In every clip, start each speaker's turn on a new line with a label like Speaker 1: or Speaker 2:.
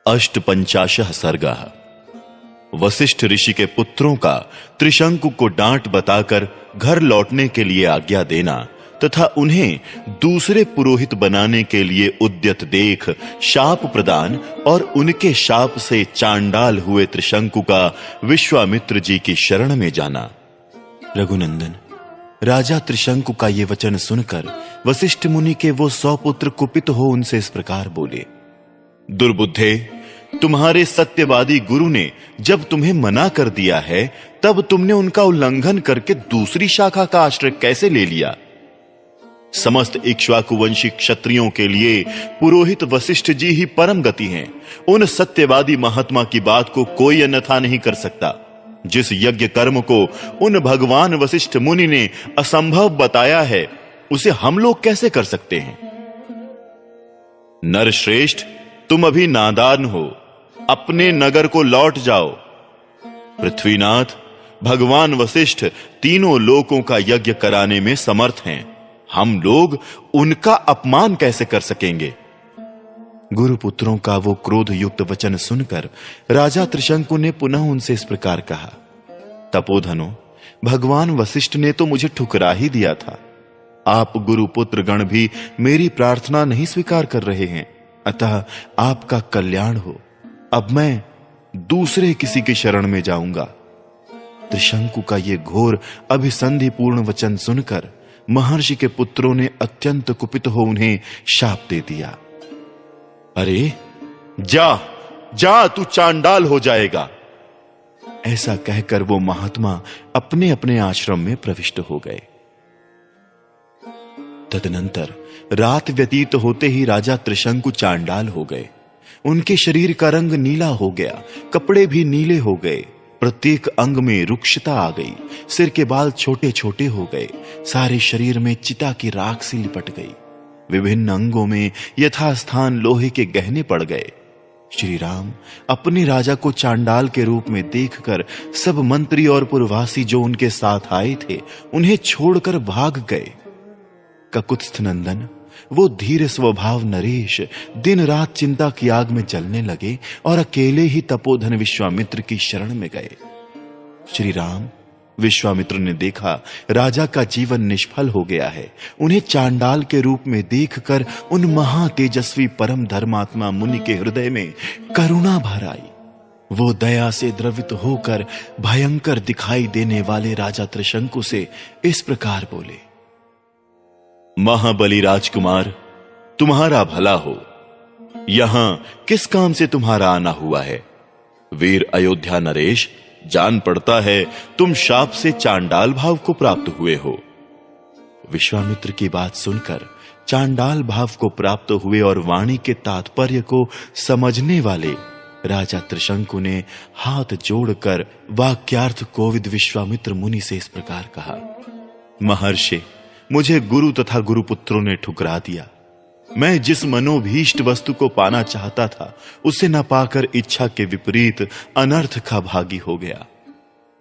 Speaker 1: अष्टपंचाशः सर्गः। वशिष्ठ ऋषि के पुत्रों का त्रिशंकु को डांट बताकर घर लौटने के लिए आज्ञा देना तथा उन्हें दूसरे पुरोहित बनाने के लिए उद्यत देख शाप प्रदान और उनके शाप से चांडाल हुए त्रिशंकु का विश्वामित्र जी की शरण में जाना। रघुनंदन, राजा त्रिशंकु का ये वचन सुनकर वशिष्ठ मुनि के वो 100 पुत्र कुपित हो उनसे इस प्रकार बोले। दुर्बुद्धे, तुम्हारे सत्यवादी गुरु ने जब तुम्हें मना कर दिया है तब तुमने उनका उल्लंघन करके दूसरी शाखा का आश्रय कैसे ले लिया? समस्त इक्ष्वाकु वंशी क्षत्रियों के लिए पुरोहित वशिष्ठ जी ही परम गति हैं। उन सत्यवादी महात्मा की बात को कोई अन्यथा नहीं कर सकता। जिस यज्ञ कर्म को उन भगवान वशिष्ठ मुनि ने असंभव बताया है उसे हम लोग कैसे कर सकते हैं? नरश्रेष्ठ, तुम अभी नादान हो, अपने नगर को लौट जाओ। पृथ्वीनाथ, भगवान वशिष्ठ तीनों लोकों का यज्ञ कराने में समर्थ हैं, हम लोग उनका अपमान कैसे कर सकेंगे? गुरुपुत्रों का वो क्रोध युक्त वचन सुनकर राजा त्रिशंकु ने पुनः उनसे इस प्रकार कहा। तपोधनो, भगवान वशिष्ठ ने तो मुझे ठुकरा ही दिया था। आप गुरुपुत्र गण भी मेरी प्रार्थना नहीं स्वीकार कर रहे हैं, अतः आपका कल्याण हो। अब मैं दूसरे किसी की शरण में जाऊंगा। त्रिशंकु का ये घोर अभिसंधिपूर्ण वचन सुनकर महर्षि के पुत्रों ने अत्यंत कुपित हो उन्हें शाप दे दिया। अरे जा जा, तू चांडाल हो जाएगा। ऐसा कहकर वो महात्मा अपने अपने आश्रम में प्रविष्ट हो गए। तदनंतर रात व्यतीत होते ही राजा त्रिशंकु चांडाल हो गए। उनके शरीर का रंग नीला हो गया, कपड़े भी नीले हो गए, प्रत्येक अंग में रुक्षता आ गई, सिर के बाल छोटे छोटे हो गए, सारे शरीर में चिता की राख सी लिपट गई, विभिन्न अंगों में यथास्थान लोहे के गहने पड़ गए। श्री राम अपने राजा को चांडाल के रूप में देखकर सब मंत्री और पुरवासी जो उनके साथ आए थे उन्हें छोड़कर भाग गए। ककुत्स्थ नंदन, वो धीर स्वभाव नरेश दिन रात चिंता की आग में जलने लगे और अकेले ही तपोधन विश्वामित्र की शरण में गए। श्री राम, विश्वामित्र ने देखा राजा का जीवन निष्फल हो गया है। उन्हें चांडाल के रूप में देखकर उन महातेजस्वी परम धर्मात्मा मुनि के हृदय में करुणा भर आई। वो दया से द्रवित होकर भयंकर दिखाई देने वाले राजा त्रिशंकु से इस प्रकार बोले। महाबली राजकुमार, तुम्हारा भला हो। यहां किस काम से तुम्हारा आना हुआ है? वीर अयोध्या नरेश, जान पड़ता है तुम शाप से चांडाल भाव को प्राप्त हुए हो। विश्वामित्र की बात सुनकर चांडाल भाव को प्राप्त हुए और वाणी के तात्पर्य को समझने वाले राजा त्रिशंकु ने हाथ जोड़कर वाक्यार्थ कोविद विश्वामित्र मुनि से इस प्रकार कहा। महर्षि, मुझे गुरु तथा गुरुपुत्रों ने ठुकरा दिया। मैं जिस मनोभीष्ट वस्तु को पाना चाहता था उसे न पाकर इच्छा के विपरीत अनर्थ का भागी हो गया।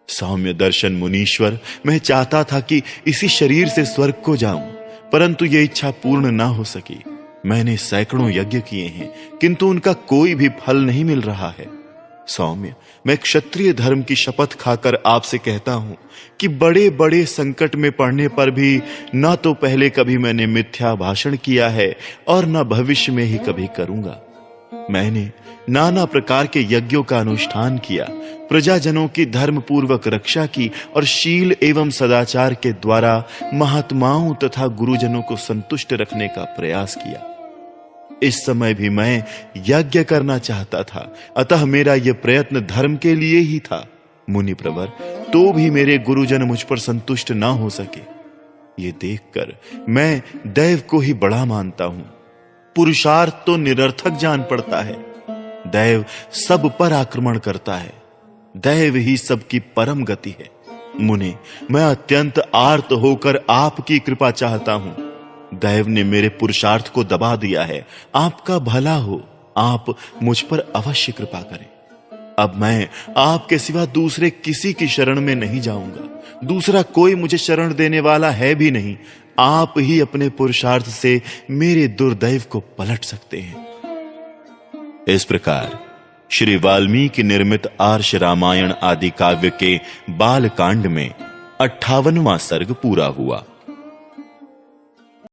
Speaker 1: सौम्य दर्शन मुनीश्वर, मैं चाहता था कि इसी शरीर से स्वर्ग को जाऊं, परंतु यह इच्छा पूर्ण ना हो सकी। मैंने सैकड़ों यज्ञ किए हैं किंतु उनका कोई भी फल नहीं मिल रहा है। सौम्य, मैं क्षत्रिय धर्म की शपथ खाकर आपसे कहता हूं कि बड़े बड़े संकट में पड़ने पर भी न तो पहले कभी मैंने मिथ्या भाषण किया है और न भविष्य में ही कभी करूंगा। मैंने नाना प्रकार के यज्ञों का अनुष्ठान किया, प्रजाजनों की धर्म पूर्वक रक्षा की और शील एवं सदाचार के द्वारा महात्माओं तथा गुरुजनों को संतुष्ट रखने का प्रयास किया। इस समय भी मैं यज्ञ करना चाहता था, अतः मेरा यह प्रयत्न धर्म के लिए ही था। मुनि प्रवर, तो भी मेरे गुरुजन मुझ पर संतुष्ट ना हो सके। ये देखकर मैं दैव को ही बड़ा मानता हूं। पुरुषार्थ तो निरर्थक जान पड़ता है। दैव सब पर आक्रमण करता है। दैव ही सबकी परम गति है। मुने, मैं अत्यंत आर्त होकर आपकी कृपा चाहता हूं। दैव ने मेरे पुरुषार्थ को दबा दिया है। आपका भला हो, आप मुझ पर अवश्य कृपा करें। अब मैं आपके सिवा दूसरे किसी की शरण में नहीं जाऊंगा। दूसरा कोई मुझे शरण देने वाला है भी नहीं। आप ही अपने पुरुषार्थ से मेरे दुर्दैव को पलट सकते हैं। इस प्रकार श्री वाल्मीकि निर्मित आर्ष रामायण आदि काव्य के बाल कांड में 58वां सर्ग पूरा हुआ।